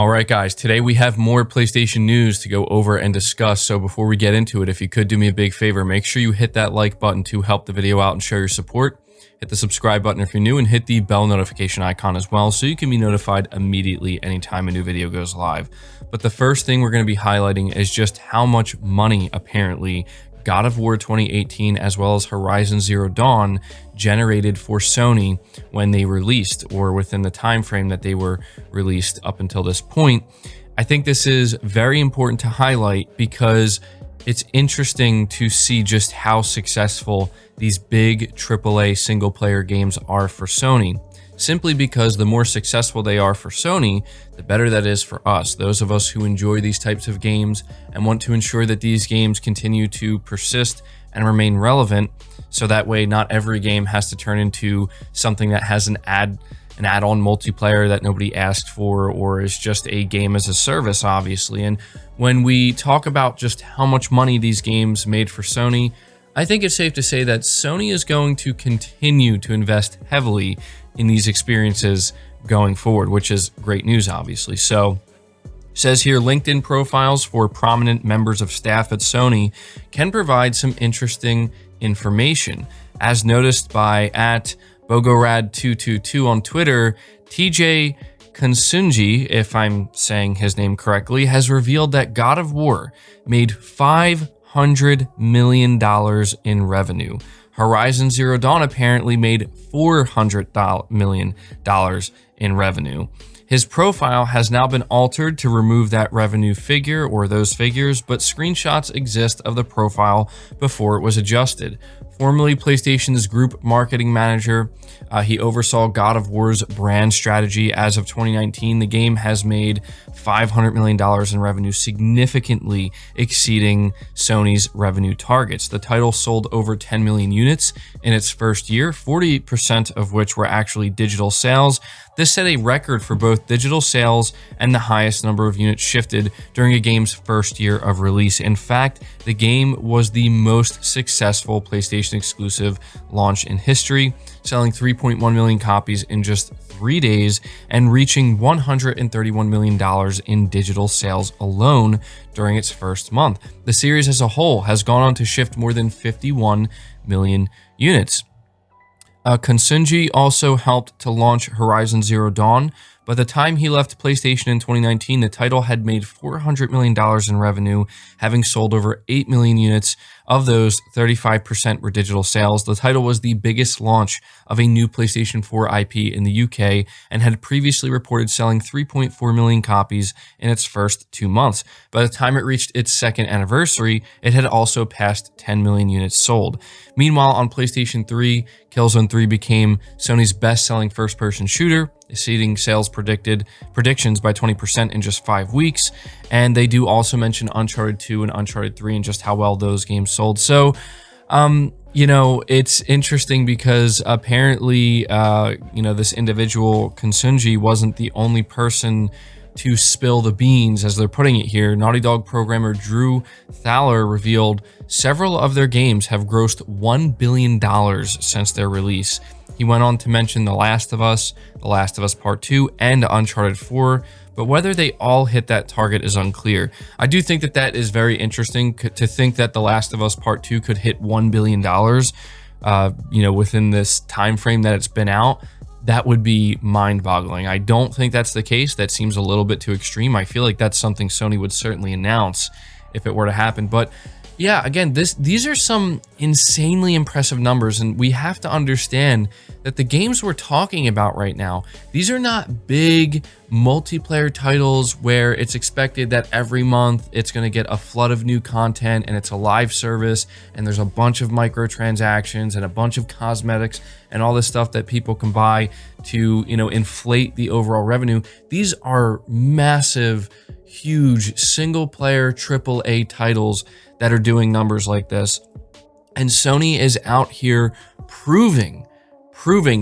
All right, guys, today we have more PlayStation news to go over and discuss. So before we get into it, if you could do me a big favor, make sure you hit that like button to help the video out and show your support. Hit the subscribe button if you're new and hit the bell notification icon as well so you can be notified immediately anytime a new video goes live. But the first thing we're going to be highlighting is just how much money apparently God of War 2018 as well as Horizon Zero Dawn generated for Sony when they released, or within the time frame that they were released up until this point. I think this is very important to highlight because it's interesting to see just how successful these big AAA single player games are for Sony. Simply because the more successful they are for Sony, the better that is for us, those of us who enjoy these types of games and want to ensure that these games continue to persist and remain relevant, so that way not every game has to turn into something that has an add-on multiplayer that nobody asked for, or is just a game as a service, obviously. And when we talk about just how much money these games made for Sony, I think it's safe to say that Sony is going to continue to invest heavily in these experiences going forward, which is great news, obviously. So, says here, LinkedIn profiles for prominent members of staff at Sony can provide some interesting information. As noticed by @Bogorad222 on Twitter, TJ Kansunji, if I'm saying his name correctly, has revealed that God of War made $500 million in revenue. Horizon Zero Dawn apparently made $400 million in revenue. His profile has now been altered to remove that revenue figure or those figures, but screenshots exist of the profile before it was adjusted. Formerly PlayStation's group marketing manager, he oversaw God of War's brand strategy. As of 2019, the game has made $500 million in revenue, significantly exceeding Sony's revenue targets. The title sold over 10 million units in its first year, 40% of which were actually digital sales. This set a record for both digital sales and the highest number of units shifted during a game's first year of release. In fact, the game was the most successful PlayStation exclusive launch in history, selling 3.1 million copies in just 3 days and reaching $131 million in digital sales alone during its first month. The series as a whole has gone on to shift more than 51 million units. Kansunji also helped to launch Horizon Zero Dawn. By the time he left PlayStation in 2019, the title had made $400 million in revenue, having sold over 8 million units. Of those, 35% were digital sales. The title was the biggest launch of a new PlayStation 4 IP in the UK and had previously reported selling 3.4 million copies in its first 2 months. By the time it reached its second anniversary, it had also passed 10 million units sold. Meanwhile, on PlayStation 3, Killzone 3 became Sony's best-selling first-person shooter, exceeding sales predictions by 20% in just 5 weeks. And they do also mention Uncharted 2 and Uncharted 3 and just how well those games sold. So, you know, it's interesting because apparently, this individual, Kansunji, wasn't the only person to spill the beans, as they're putting it here. Naughty Dog programmer Drew Thaler revealed several of their games have grossed $1 billion since their release. He went on to mention The Last of Us Part 2, and Uncharted 4, but whether they all hit that target is unclear. I do think that that is very interesting to think that The Last of Us Part 2 could hit $1 billion, within this time frame that it's been out. That would be mind-boggling. I don't think that's the case. That seems a little bit too extreme. I feel like that's something Sony would certainly announce if it were to happen. But yeah, again, these are some insanely impressive numbers, and we have to understand that the games we're talking about right now, these are not big multiplayer titles where it's expected that every month it's going to get a flood of new content and it's a live service and there's a bunch of microtransactions and a bunch of cosmetics and all this stuff that people can buy to, inflate the overall revenue. These are massive, huge single-player AAA titles that are doing numbers like this. And Sony is out here proving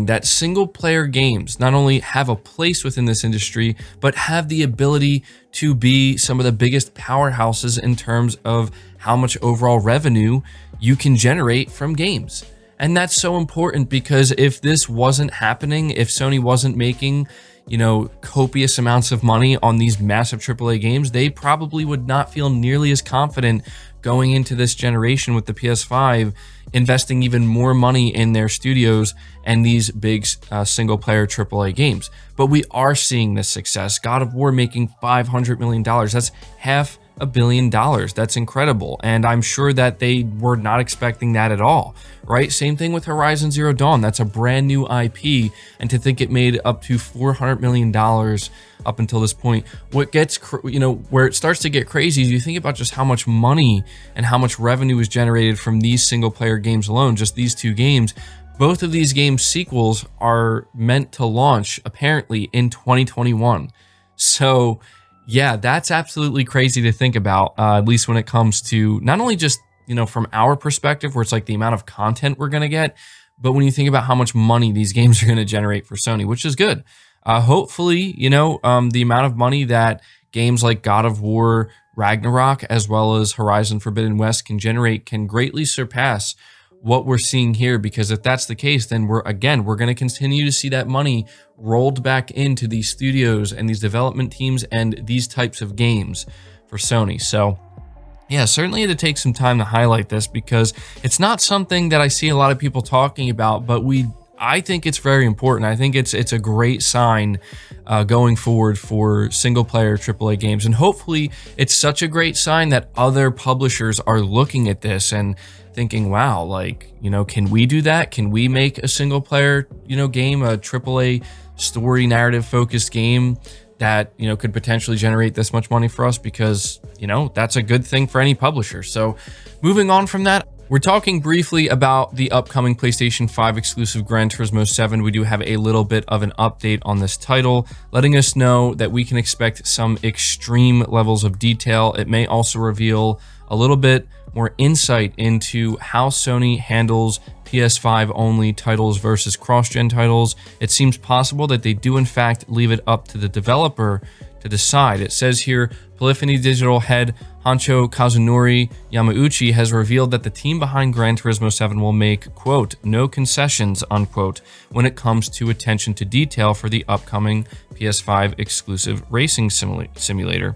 that single-player games not only have a place within this industry, but have the ability to be some of the biggest powerhouses in terms of how much overall revenue you can generate from games. And that's so important because if this wasn't happening, if Sony wasn't making, copious amounts of money on these massive AAA games, they probably would not feel nearly as confident going into this generation with the PS5, investing even more money in their studios and these big single-player AAA games. But we are seeing this success. God of War making $500 million. That's $500 million. That's incredible. And I'm sure that they were not expecting that at all, right? Same thing with Horizon Zero Dawn. That's a brand new IP. And to think it made up to $400 million up until this point. What gets, where it starts to get crazy is you think about just how much money and how much revenue is generated from these single player games alone, just these two games. Both of these games sequels are meant to launch apparently in 2021. So yeah, that's absolutely crazy to think about, at least when it comes to not only just, from our perspective, where it's like the amount of content we're going to get, but when you think about how much money these games are going to generate for Sony, which is good. Hopefully, the amount of money that games like God of War, Ragnarok, as well as Horizon Forbidden West can generate can greatly surpass what we're seeing here, because if that's the case, then we're going to continue to see that money rolled back into these studios and these development teams and these types of games for Sony. So yeah, certainly had to take some time to highlight this because it's not something that I see a lot of people talking about, but I think it's very important. I think it's a great sign going forward for single player AAA games. And hopefully it's such a great sign that other publishers are looking at this and thinking, wow, can we do that? Can we make a single player, game, a AAA story narrative focused game that, could potentially generate this much money for us? Because, that's a good thing for any publisher. So moving on from that, we're talking briefly about the upcoming PlayStation 5 exclusive Gran Turismo 7. We do have a little bit of an update on this title, letting us know that we can expect some extreme levels of detail. It may also reveal a little bit more insight into how Sony handles PS5 only titles versus cross-gen titles. It seems possible that they do in fact leave it up to the developer to decide. It says here, Polyphony Digital head Honcho Kazunori Yamauchi has revealed that the team behind Gran Turismo 7 will make, quote, no concessions, unquote, when it comes to attention to detail for the upcoming PS5 exclusive racing simulator.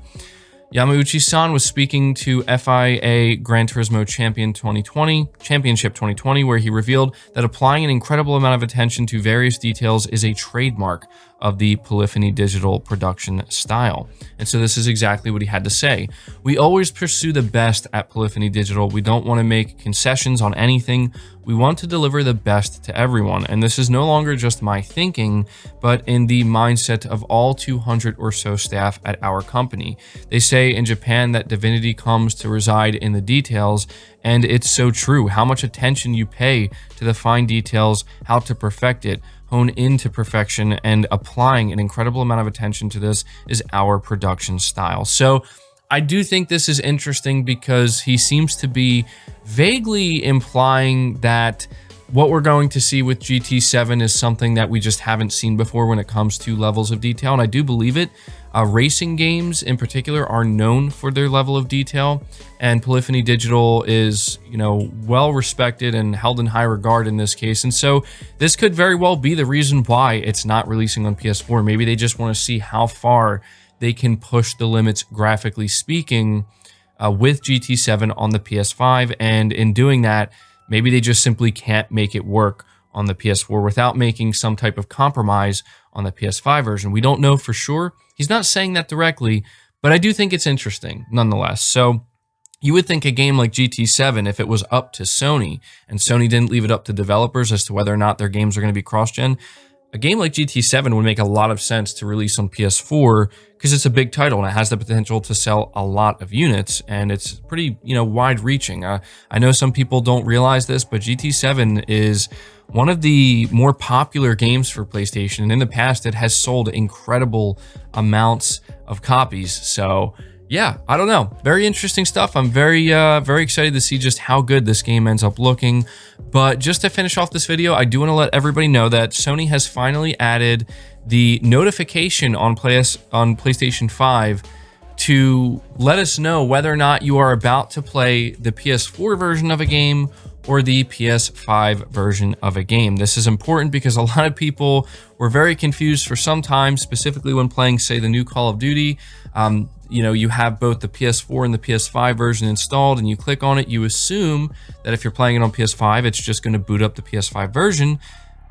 Yamauchi-san was speaking to FIA Gran Turismo Championship 2020, where he revealed that applying an incredible amount of attention to various details is a trademark of the Polyphony Digital production style. And so this is exactly what he had to say. We always pursue the best at Polyphony Digital. We don't want to make concessions on anything. We want to deliver the best to everyone. And this is no longer just my thinking, but in the mindset of all 200 or so staff at our company. They say in Japan that divinity comes to reside in the details, and it's so true. How much attention you pay to the fine details, how to perfect it, hone into perfection, and applying an incredible amount of attention to this is our production style. So I do think this is interesting because he seems to be vaguely implying that what we're going to see with GT7 is something that we just haven't seen before when it comes to levels of detail, and I do believe it. Racing games in particular are known for their level of detail, and Polyphony Digital is, well respected and held in high regard in this case. And so this could very well be the reason why it's not releasing on PS4. Maybe they just want to see how far they can push the limits, graphically speaking, with GT7 on the PS5. And in doing that, maybe they just simply can't make it work on the PS4 without making some type of compromise on the PS5 version. We don't know for sure. He's not saying that directly, but I do think it's interesting nonetheless. So you would think a game like GT7, if it was up to Sony and Sony didn't leave it up to developers as to whether or not their games are going to be cross-gen, a game like GT7 would make a lot of sense to release on PS4 because it's a big title and it has the potential to sell a lot of units, and it's pretty, wide-reaching. I know some people don't realize this, but GT7 is one of the more popular games for PlayStation, and in the past, it has sold incredible amounts of copies. So yeah, I don't know. Very interesting stuff. I'm very excited to see just how good this game ends up looking. But just to finish off this video, I do want to let everybody know that Sony has finally added the notification on PlayStation 5 to let us know whether or not you are about to play the PS4 version of a game or the PS5 version of a game. This is important because a lot of people were very confused for some time, specifically when playing, say, the new Call of Duty. You have both the PS4 and the PS5 version installed, and you click on it, you assume that if you're playing it on PS5, it's just going to boot up the PS5 version,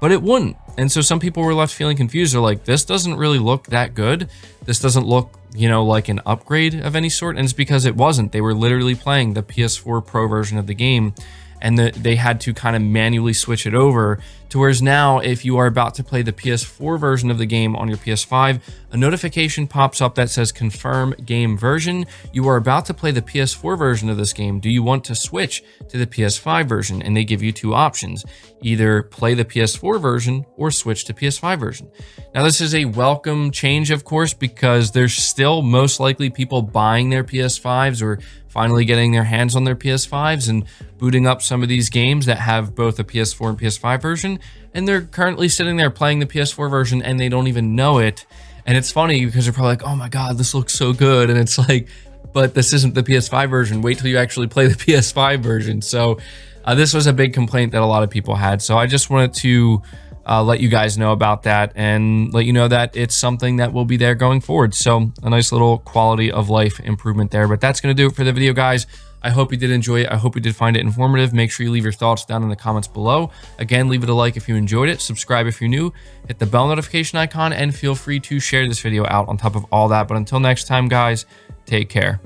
but it wouldn't. And so some people were left feeling confused. They're like, this doesn't really look that good. This doesn't look, like an upgrade of any sort. And it's because it wasn't. They were literally playing the PS4 Pro version of the game, and they had to kind of manually switch it over to whereas now, if you are about to play the PS4 version of the game on your PS5, a notification pops up that says confirm game version. You are about to play the PS4 version of this game. Do you want to switch to the PS5 version? And they give you two options: either play the PS4 version or switch to PS5 version. Now, this is a welcome change, of course, because there's still most likely people buying their PS5s or finally getting their hands on their PS5s and booting up some of these games that have both a PS4 and PS5 version, and they're currently sitting there playing the PS4 version and they don't even know it. And it's funny because they're probably like, oh my God, this looks so good. And it's like, but this isn't the PS5 version. Wait till you actually play the PS5 version. So this was a big complaint that a lot of people had. So I just wanted to let you guys know about that and let you know that it's something that will be there going forward. So a nice little quality of life improvement there. But that's going to do it for the video, guys. I hope you did enjoy it. I hope you did find it informative. Make sure you leave your thoughts down in the comments below. Again, leave it a like if you enjoyed it. Subscribe if you're new. Hit the bell notification icon and feel free to share this video out on top of all that. But until next time, guys, take care.